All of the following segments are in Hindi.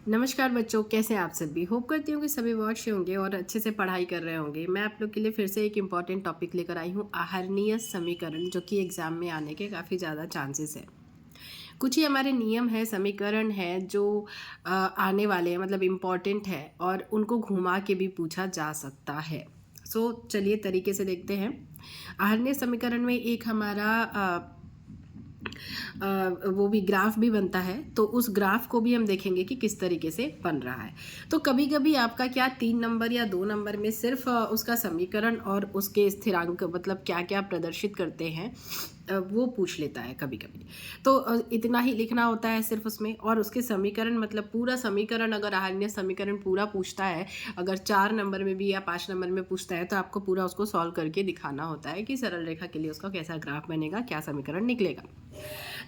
नमस्कार बच्चों, कैसे हैं आप सभी। होप करती हूँ कि सभी बहुत अच्छे होंगे और अच्छे से पढ़ाई कर रहे होंगे। मैं आप लोग के लिए फिर से एक इम्पॉर्टेंट टॉपिक लेकर आई हूँ, आहरणीय समीकरण, जो कि एग्जाम में आने के काफ़ी ज़्यादा चांसेस है। कुछ ही हमारे नियम है, समीकरण है जो आने वाले हैं, मतलब इम्पॉर्टेंट है और उनको घुमा के भी पूछा जा सकता है। चलिए तरीके से देखते हैं। आहरणीय समीकरण में एक हमारा वो भी ग्राफ भी बनता है, तो उस ग्राफ को भी हम देखेंगे कि किस तरीके से बन रहा है। तो कभी कभी आपका क्या 3 नंबर या 2 नंबर में सिर्फ उसका समीकरण और उसके स्थिरांक, मतलब क्या क्या प्रदर्शित करते हैं, वो पूछ लेता है कभी कभी। तो इतना ही लिखना होता है सिर्फ उसमें, और उसके समीकरण, मतलब पूरा समीकरण अगर आहरणीय समीकरण पूरा पूछता है, अगर 4 नंबर में भी या 5 नंबर में पूछता है, तो आपको पूरा उसको सॉल्व करके दिखाना होता है कि सरल रेखा के लिए उसका कैसा ग्राफ बनेगा, क्या समीकरण निकलेगा।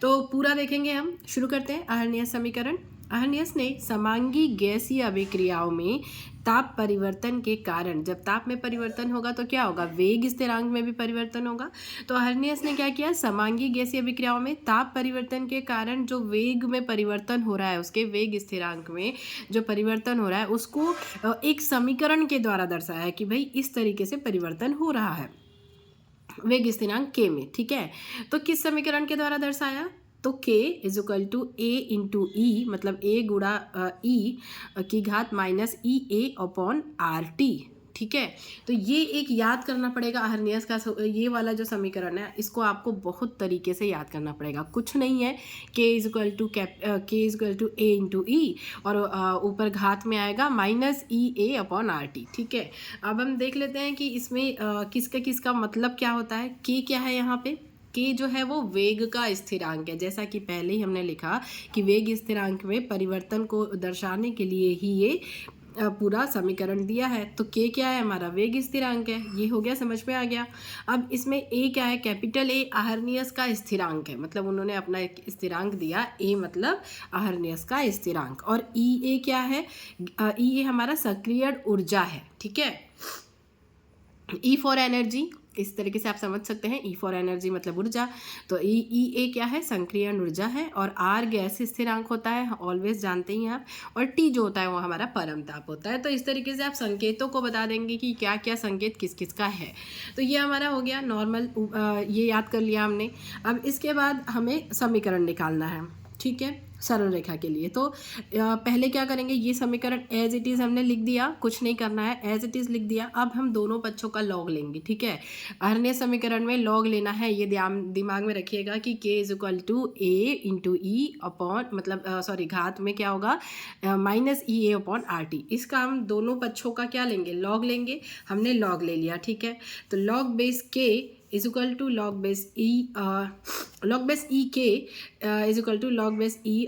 तो पूरा देखेंगे हम। शुरू करते हैं। आहरणीय समीकरण। आहरणीयस ने समांगी गैसीय अभिक्रियाओं में ताप परिवर्तन के कारण, जब ताप में परिवर्तन होगा तो क्या होगा, वेग स्थिरांक में भी परिवर्तन होगा। तो आहरणीयस ने क्या किया, समांगी गैसीय अभिक्रियाओं में ताप परिवर्तन के कारण जो वेग में परिवर्तन हो रहा है, उसके वेग स्थिरांक में जो परिवर्तन हो रहा है, उसको एक समीकरण के द्वारा दर्शाया है कि भाई इस तरीके से परिवर्तन हो रहा है वेग स्थिरांक के में। ठीक है, तो किस समीकरण के द्वारा दर्शाया, तो k is equal to A into E, मतलब a गुणा ई की घात minus E A upon R T. ठीक है, तो ये एक याद करना पड़ेगा आहरणीयस का। ये वाला जो समीकरण है, इसको आपको बहुत तरीके से याद करना पड़ेगा। कुछ नहीं है, k is equal to A into E, और ऊपर घात में आएगा minus E A upon R T. ठीक है, अब हम देख लेते हैं कि इसमें किसका किसका मतलब क्या होता है। k क्या है यहाँ पे, k जो है वो वेग का स्थिरांक है। जैसा कि पहले ही हमने लिखा कि वेग स्थिरांक में परिवर्तन को दर्शाने के लिए ही ये पूरा समीकरण दिया है। तो k क्या है, हमारा वेग स्थिरांक है। ये हो गया, समझ में आ गया। अब इसमें a क्या है, कैपिटल A आहरणीयस का स्थिरांक है, मतलब उन्होंने अपना एक स्थिरांक दिया, a मतलब आहरणीयस का स्थिरांक। और ई ए क्या है, ई ए हमारा सक्रिय ऊर्जा है। ठीक है, ई फॉर एनर्जी, इस तरीके से आप समझ सकते हैं। ई फॉर एनर्जी मतलब ऊर्जा, तो ई ए क्या है, संक्रियण ऊर्जा है। और आर गैस स्थिरांक होता है, ऑलवेज जानते ही हैं आप। और टी जो होता है वो हमारा परम ताप होता है। तो इस तरीके से आप संकेतों को बता देंगे कि क्या क्या संकेत किस किस का है। तो ये हमारा हो गया नॉर्मल, ये याद कर लिया हमने। अब इसके बाद हमें समीकरण निकालना है। ठीक है, सरल रेखा के लिए। तो पहले क्या करेंगे, ये समीकरण एज इट इज़ हमने लिख दिया, कुछ नहीं करना है, एज इट इज़ लिख दिया। अब हम दोनों पक्षों का लॉग लेंगे। ठीक है, आहरणीय समीकरण में लॉग लेना है, ये दिमाग में रखिएगा कि k is equal to A into E upon, मतलब सॉरी, घात में क्या होगा, minus E A upon R T. इसका हम दोनों पक्षों का क्या लेंगे, लॉग लेंगे। हमने लॉग ले लिया। ठीक है, तो log base k is equal to log base E K is equal to log base E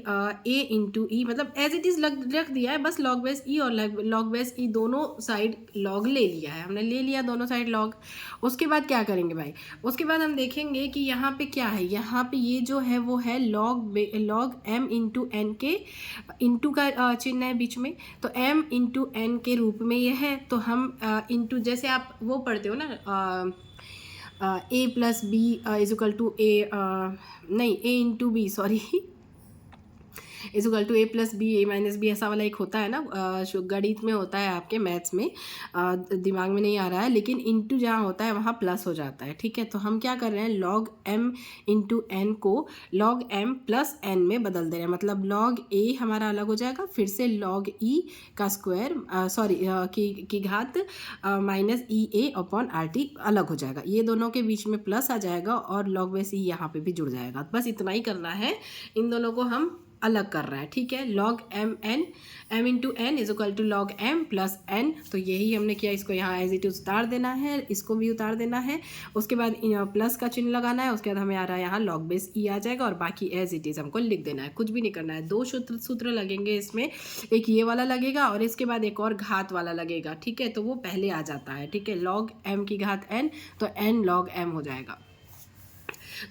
A into E, मतलब एज इट इज़ रख दिया है, बस लॉग बेस ई और लॉग बेस ई दोनों साइड लॉग ले लिया है, हमने ले लिया दोनों साइड लॉग। उसके बाद क्या करेंगे भाई, उसके बाद हम देखेंगे कि यहाँ पे क्या है, यहाँ पे ये जो है वो है लॉग एम इंटू एन के, इंटू का चिन्ह है बीच में, तो एम इंटू एन के रूप में ये है। तो हम इंटू, जैसे आप वो पढ़ते हो ना, A plus B is equal to A, नहीं, A into B, sorry, is equal to A plus B, A minus B, ऐसा वाला एक होता है ना, गणित में होता है, आपके मैथ्स में, दिमाग में नहीं आ रहा है, लेकिन इंटू जहाँ होता है वहाँ प्लस हो जाता है। ठीक है, तो हम क्या कर रहे हैं, लॉग एम इंटू एन को लॉग एम प्लस एन में बदल दे रहे हैं, मतलब लॉग ए हमारा अलग हो जाएगा, फिर से लॉग ई का स्क्वायर, सॉरी, की घात minus E A upon R T अलग हो जाएगा, ये दोनों के बीच में प्लस आ जाएगा, और लॉग बेस ई यहाँ पे भी जुड़ जाएगा। बस इतना ही करना है, इन दोनों को हम अलग कर रहा है। ठीक है, log M into N is equal to log M plus N, तो यही हमने किया। इसको यहाँ एज इट इज उतार देना है, इसको भी उतार देना है, उसके बाद प्लस का चिन्ह लगाना है, उसके बाद हमें आ रहा है यहाँ लॉग बेस ई आ जाएगा, और बाकी एज इट इज हमको लिख देना है, कुछ भी नहीं करना है। दो सूत्र लगेंगे इसमें, एक ये वाला लगेगा और इसके बाद एक और घात वाला लगेगा। ठीक है, तो वो पहले आ जाता है। ठीक है, लॉग एम की घात एन, तो एन लॉग एम हो जाएगा।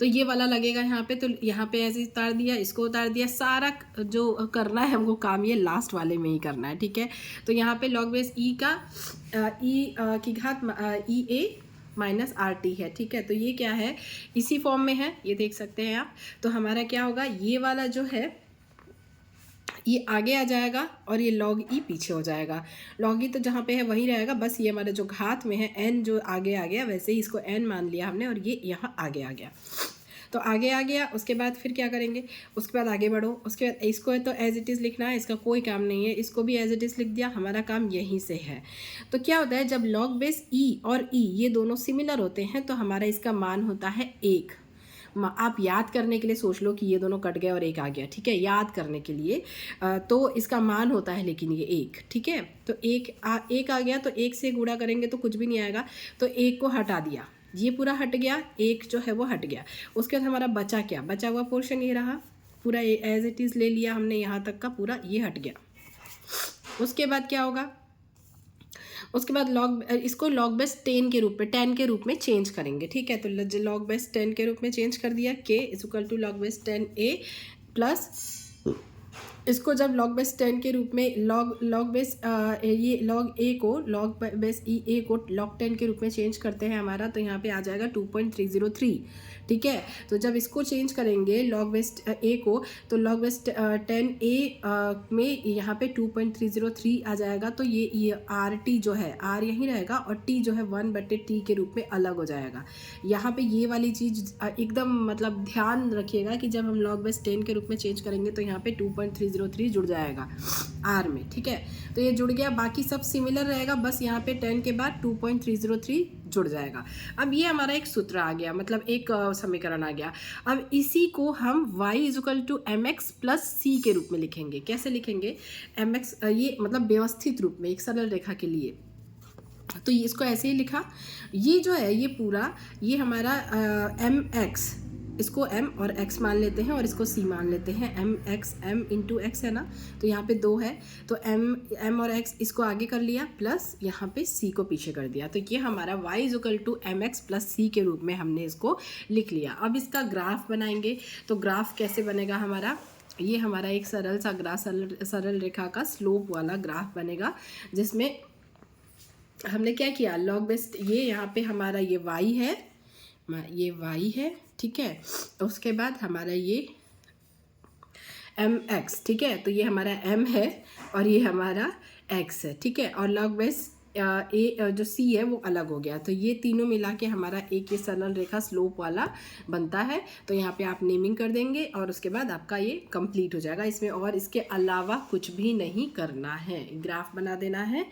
तो ये वाला लगेगा यहाँ पे, तो यहाँ पे ऐसे उतार दिया, इसको उतार दिया, सारा जो करना है हमको काम ये लास्ट वाले में ही करना है। ठीक है, तो यहाँ पे लॉग बेस ई का ई की घात ई ए माइनस आर टी है। ठीक है, तो ये क्या है, इसी फॉर्म में है, ये देख सकते हैं आप। तो हमारा क्या होगा, ये वाला जो है ये आगे आ जाएगा और ये log e पीछे हो जाएगा। log e तो जहाँ पे है वहीं रहेगा, बस ये हमारे जो घात में है n जो आगे आ गया, वैसे ही इसको n मान लिया हमने और ये यहाँ आगे आ गया। तो आगे आ गया, उसके बाद फिर क्या करेंगे, उसके बाद आगे बढ़ो, उसके बाद इसको है तो एज इट इज़ लिखना है, इसका कोई काम नहीं है, इसको भी एज इट इज़ लिख दिया, हमारा काम यहीं से है। तो क्या होता है जब log बेस e और e ये दोनों सिमिलर होते हैं तो हमारा इसका मान होता है 1। आप याद करने के लिए सोच लो कि ये दोनों कट गए और 1 आ गया, ठीक है, याद करने के लिए। तो इसका मान होता है लेकिन ये 1, ठीक है। तो 1 आ गया तो 1 से गुणा करेंगे तो कुछ भी नहीं आएगा, तो 1 को हटा दिया, ये पूरा हट गया, 1 जो है वो हट गया। उसके बाद हमारा बचा क्या, बचा हुआ पोर्शन ये रहा, पूरा एज इट इज़ ले लिया हमने यहाँ तक का, पूरा ये हट गया। उसके बाद क्या होगा, उसके बाद इसको log बेस 10 के रूप में चेंज करेंगे, ठीक है। तो log बेस 10 के रूप में चेंज कर दिया, k = log base 10a plus इसको जब log बेस 10 के रूप में log बेस ये log a को log बेस a को log 10 के रूप में चेंज करते हैं हमारा, तो यहाँ पे आ जाएगा 2.303, ठीक है। तो जब इसको चेंज करेंगे log बेस a को, तो log बेस 10a में यहाँ पे 2.303 आ जाएगा। तो ये RT जो है, R यहीं रहेगा और T जो है 1/T के रूप में अलग हो जाएगा। यहाँ पे ये वाली चीज़ एकदम मतलब ध्यान रखिएगा कि जब हम log बेस 10 के रूप में चेंज करेंगे तो यहाँ पे 2.303 जुड़ जाएगा R में, ठीक है। तो ये जुड़ गया, बाकी सब सिमिलर रहेगा, बस यहाँ पे 10 के बाद 2.303 जुड़ जाएगा। अब ये हमारा एक सूत्र आ गया, मतलब एक समीकरण आ गया। अब इसी को हम y = mx + c के रूप में लिखेंगे। कैसे लिखेंगे, mx ये मतलब व्यवस्थित रूप में एक सरल रेखा के लिए, तो इसको ऐसे ही लिखा। ये जो है ये पूरा ये हमारा mx, इसको m और x मान लेते हैं और इसको c मान लेते हैं। mx m × x है ना, तो यहाँ पे 2 है, तो m और x इसको आगे कर लिया, प्लस यहाँ पे c को पीछे कर दिया। तो ये हमारा y = mx + c के रूप में हमने इसको लिख लिया। अब इसका ग्राफ बनाएंगे, तो ग्राफ कैसे बनेगा हमारा, ये हमारा एक सरल सा ग्राफ, सरल रेखा का स्लोप वाला ग्राफ बनेगा, जिसमें हमने क्या किया, log बेस ये यहाँ पे हमारा ये y है, ठीक है। उसके बाद हमारा ये mx, ठीक है, तो ये हमारा m है और ये हमारा x है, ठीक है। और log बेस a जो c है वो अलग हो गया, तो ये तीनों मिला के हमारा एक ये सरल रेखा स्लोप वाला बनता है। तो यहाँ पे आप नेमिंग कर देंगे और उसके बाद आपका ये कंप्लीट हो जाएगा। इसमें और इसके अलावा कुछ भी नहीं करना है, ग्राफ बना देना है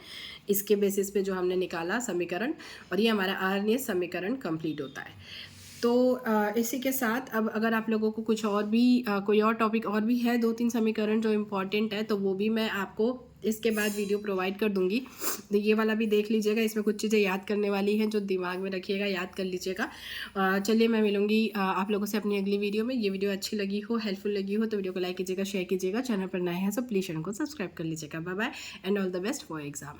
इसके बेसिस पे जो हमने निकाला समीकरण, और ये हमारा आर्यनियस समीकरण कंप्लीट होता है। तो इसी के साथ अब अगर आप लोगों को कुछ और भी कोई और टॉपिक और भी है, 2-3 समीकरण जो इम्पॉर्टेंट है, तो वो भी मैं आपको इसके बाद वीडियो प्रोवाइड कर दूंगी। तो ये वाला भी देख लीजिएगा, इसमें कुछ चीज़ें याद करने वाली हैं जो दिमाग में रखिएगा, याद कर लीजिएगा। चलिए मैं मिलूंगी आप लोगों से अपनी अगली वीडियो में। ये वीडियो अच्छी लगी हो, हेल्पफुल लगी हो तो वीडियो को लाइक कीजिएगा, शेयर कीजिएगा। चैनल पर नए हैं तो प्लीज़ चैनल को सब्सक्राइब कर लीजिएगा। Bye bye and all the best for exam.